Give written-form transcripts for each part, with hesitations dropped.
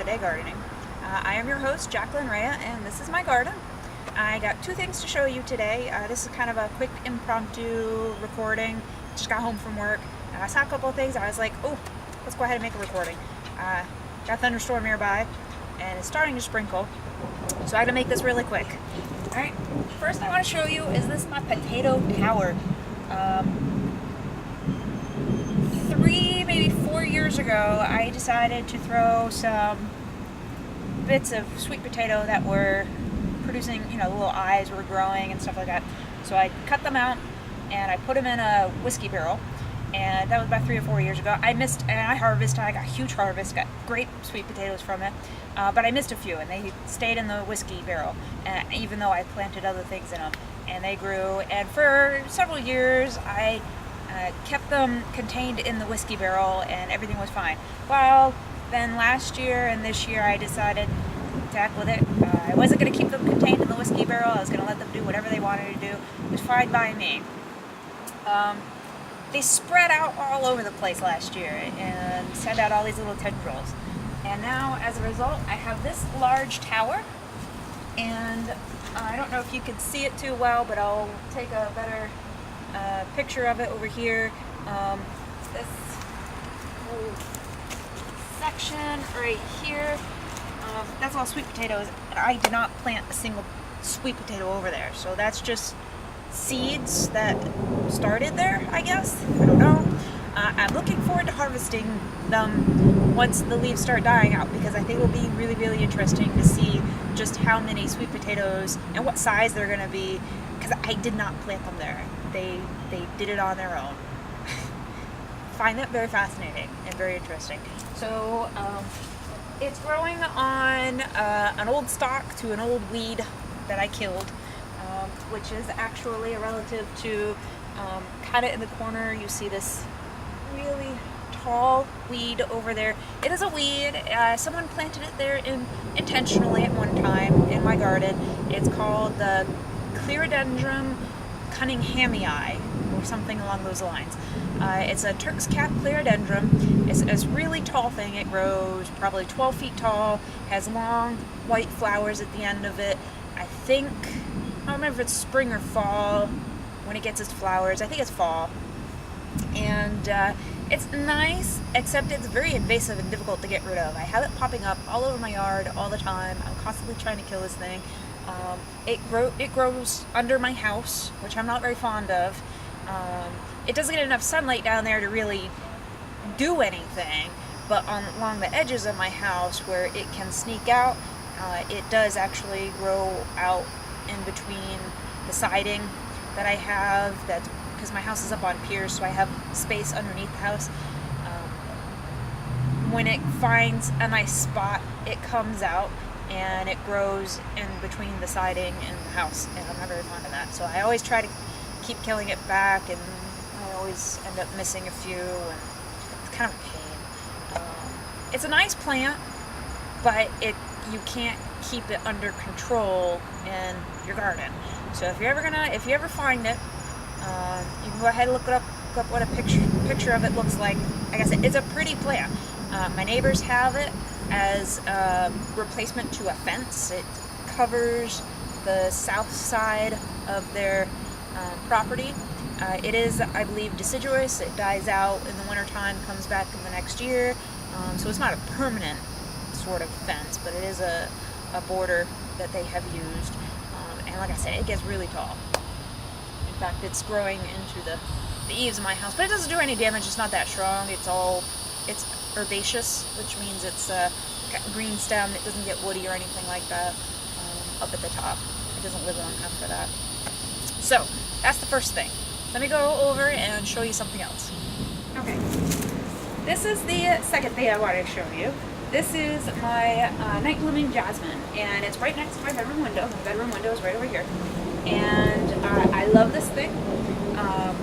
Good Day Gardening. I am your host, Jacqueline Rhea, and this is my garden. I got two things to show you today. This is kind of a quick impromptu recording. Just got home from work. I saw a couple of things. I was like, oh, let's go ahead and make a recording. Got a thunderstorm nearby, and it's starting to sprinkle, so I had to make this really quick. Alright, first I want to show you is this my potato tower. 3, maybe 4 years ago, I decided to throw some bits of sweet potato that were producing, little eyes were growing and stuff like that. So I cut them out and I put them in a whiskey barrel. And that was about 3 or 4 years ago. I harvested, I got a huge harvest, got great sweet potatoes from it. But I missed a few, and they stayed in the whiskey barrel, even though I planted other things in them. And they grew, and for several years, I kept them contained in the whiskey barrel, and everything was fine. Well, then last year and this year, I decided to heck with it. I wasn't going to keep them contained in the whiskey barrel. I was going to let them do whatever they wanted to do. It was fine by me. They spread out all over the place last year and sent out all these little tendrils. And now, as a result, I have this large tower, and I don't know if you can see it too well, but I'll take a better picture of it over here. This whole section right here, that's all sweet potatoes, and I did not plant a single sweet potato over there, so that's just seeds that started there, I guess. I don't know. I'm looking forward to harvesting them once the leaves start dying out, because I think it will be really, really interesting to see just how many sweet potatoes and what size they're going to be, because I did not plant them there. They did it on their own. Find that very fascinating and very interesting. So it's growing on an old stock to an old weed that I killed, which is actually a relative to kind of in the corner. You see this really tall weed over there. It is a weed. Someone planted it there intentionally at one time in my garden. It's called the Clerodendron Cunninghamii, or something along those lines. It's a Turk's cap clerodendron. It's a really tall thing. It grows probably 12 feet tall, has long white flowers at the end of it. I don't remember if it's spring or fall when it gets its flowers. I think it's fall. And it's nice, except it's very invasive and difficult to get rid of. I have it popping up all over my yard all the time. I'm constantly trying to kill this thing. It grows under my house, which I'm not very fond of. It doesn't get enough sunlight down there to really do anything, but along the edges of my house where it can sneak out, it does actually grow out in between the siding that I have, that's because my house is up on piers, so I have space underneath the house. When it finds a nice spot, it comes out and it grows in between the siding and the house, and I'm not very fond of that. So I always try to keep killing it back, and I always end up missing a few, and it's kind of a pain. It's a nice plant, but you can't keep it under control in your garden. So if you ever find it, you can go ahead and look up what a picture of it looks like. Like I said, it's a pretty plant. My neighbors have it as a replacement to a fence. It covers the south side of their property. It is, I believe, deciduous. It dies out in the wintertime, comes back in the next year. So it's not a permanent sort of fence, but it is a border that they have used. And like I said, it gets really tall. In fact, it's growing into the eaves of my house, but it doesn't do any damage. It's not that strong. It's herbaceous, which means it's got green stem. It doesn't get woody or anything like that up at the top. It doesn't live long enough for that. So that's the first thing. Let me go over and show you something else. Okay, this is the second thing I wanted to show you. This is my night blooming Jasmine, and it's right next to my bedroom window. My bedroom window is right over here, and I love this thing. I'm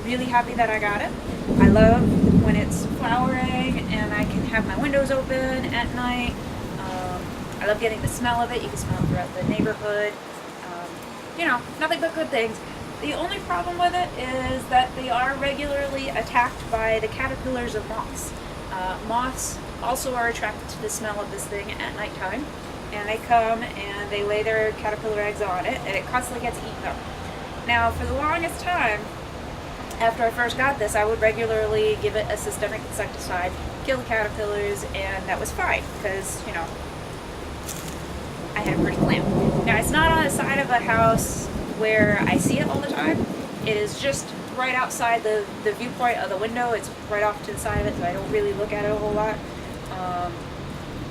really happy that I got it. I love when it's flowering and I can have my windows open at night. I love getting the smell of it. You can smell it throughout the neighborhood. Nothing but good things. The only problem with it is that they are regularly attacked by the caterpillars of moths. Moths also are attracted to the smell of this thing at nighttime, and they come and they lay their caterpillar eggs on it, and it constantly gets eaten up. Now, for the longest time, after I first got this, I would regularly give it a systemic insecticide, kill the caterpillars, and that was fine, because, you know, I had a pretty plant. Now, it's not on the side of a house where I see it all the time. It is just right outside the viewpoint of the window. It's right off to the side of it, so I don't really look at it a whole lot.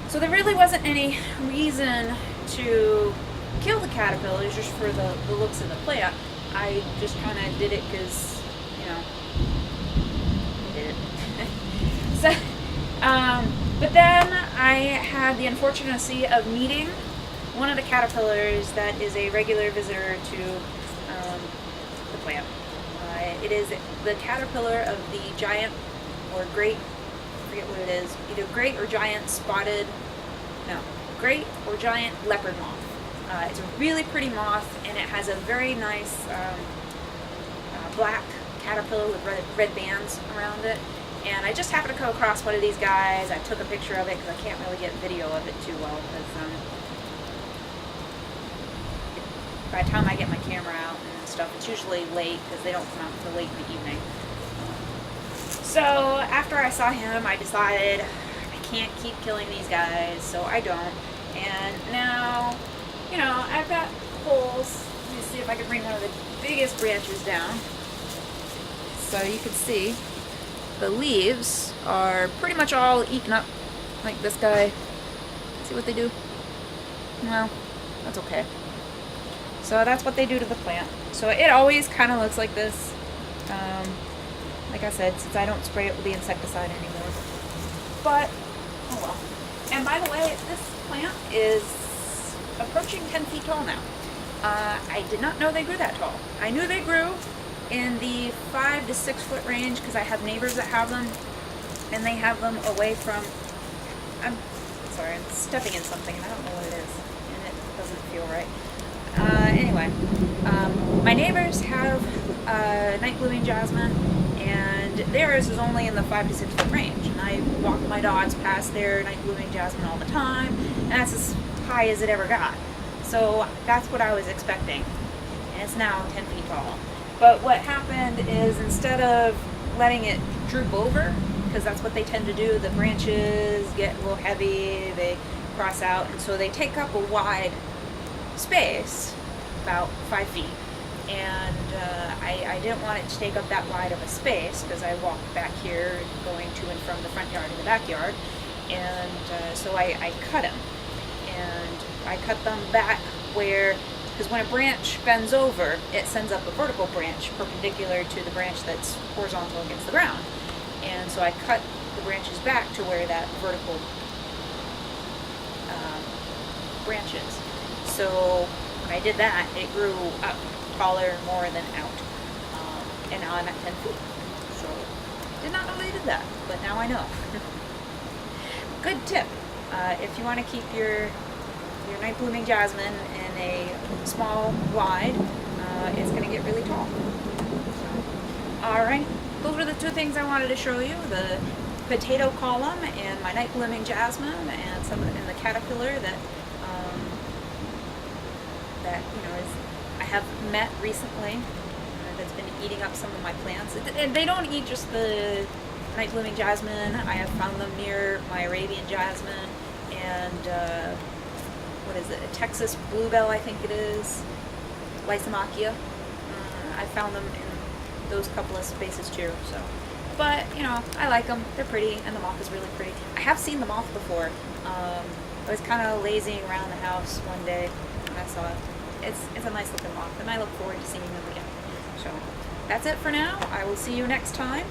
So there really wasn't any reason to kill the caterpillars just for the looks of the plant. I just kind of did it because, you know, I did it. So, but then I had the unfortunacy of meeting one of the caterpillars that is a regular visitor to the plant. It is the caterpillar of the giant or great, I forget what it is, either great or giant spotted, no, great or giant leopard moth. It's a really pretty moth, and it has a very nice black caterpillar with red bands around it. And I just happened to come across one of these guys. I took a picture of it because I can't really get video of it too well, because by the time I get my camera out and stuff, it's usually late because they don't come out until late in the evening. So after I saw him, I decided I can't keep killing these guys, so I don't. And now, you know, I've got holes. Let me see if I can bring one of the biggest branches down. So you can see the leaves are pretty much all eaten up, like this guy. See what they do? Well, that's okay. So that's what they do to the plant. So it always kind of looks like this. Like I said, since I don't spray it with the insecticide anymore. But, oh well. And by the way, this plant is approaching 10 feet tall now. I did not know they grew that tall. I knew they grew in the 5 to 6 foot range because I have neighbors that have them, and they have them away from, I'm sorry, I'm stepping in something and I don't know what it is, and it doesn't feel right. Anyway, my neighbors have night blooming jasmine, and theirs is only in the 5 to 6 foot range, and I walk my dogs past their night blooming jasmine all the time, and that's as high as it ever got. So that's what I was expecting, and it's now 10 feet tall. But what happened is, instead of letting it droop over, because that's what they tend to do, the branches get a little heavy, they cross out, and so they take up a wide space, about 5 feet. And I didn't want it to take up that wide of a space, because I walk back here going to and from the front yard to the backyard, and so I cut them. And I cut them back where, because when a branch bends over, it sends up a vertical branch perpendicular to the branch that's horizontal against the ground. And so I cut the branches back to where that vertical branch is. So when I did that, it grew up taller more than out. And now I'm at 10 feet. So did not know they did that, but now I know. Good tip. If you want to keep your night blooming jasmine in a small wide, it's going to get really tall. So, alright, those were the two things I wanted to show you, the potato column and my night blooming jasmine, and the caterpillar that you know I have met recently that's been eating up some of my plants. And they don't eat just the night blooming jasmine. I have found them near my Arabian jasmine and what is it, a Texas bluebell, I think it is, Lysomachia. I found them in those couple of spaces too. So, but you know, I like them. They're pretty, and the moth is really pretty. I have seen the moth before. I was kind of lazying around the house one day and I saw it. It's a nice looking moth, and I look forward to seeing them again. So that's it for now. I will see you next time.